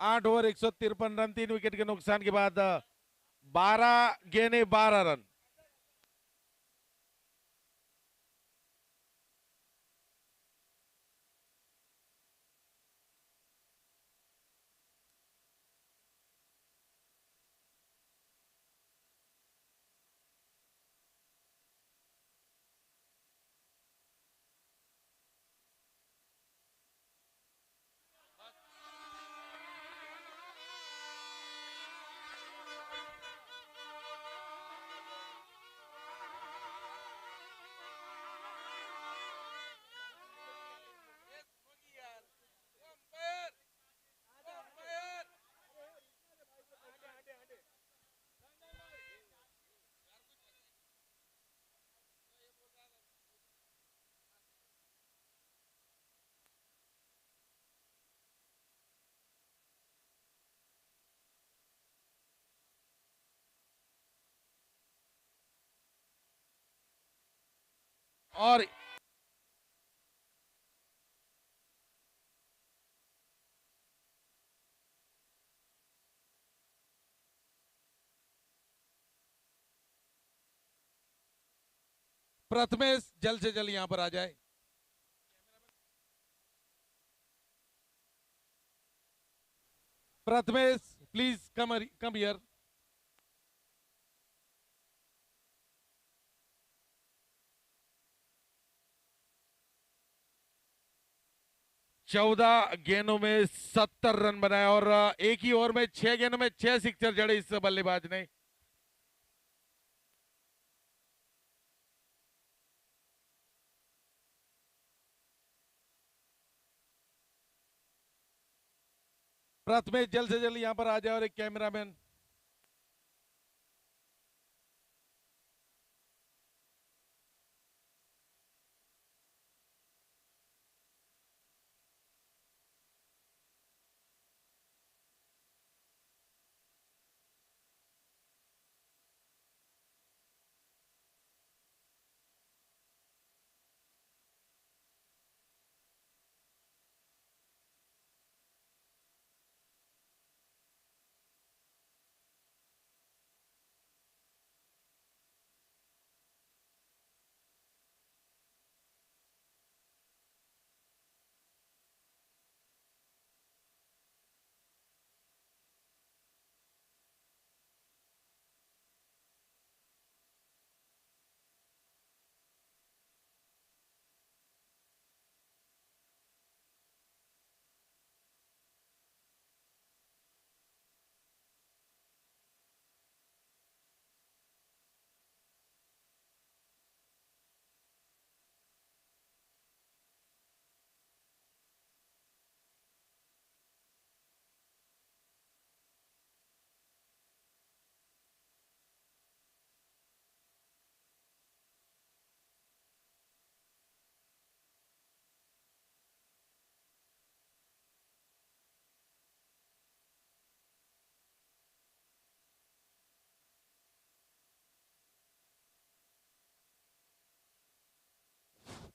आठ ओवर 153 रन, 3 विकेट के नुकसान के बाद 12 गेंदे 12 रन। और प्रथमेश जल्द से जल्द यहां पर आ जाए। Prathamesh please come here. चौदह गेंदों में 70 रन बनाए और एक ही ओवर में 6 गेंदों में 6 सिक्सर जड़े इस बल्लेबाज ने। प्रथमेश जल्द से जल्द यहां पर आ जाए और एक कैमरामैन।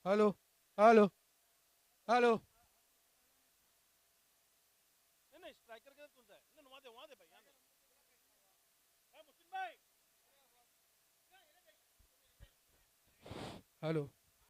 Hello hello hello. नहीं नहीं, स्ट्राइकर के कौन सा है? नहीं वहां दे भाई, यहाँ दे। मुस्लिम भाई हेलो।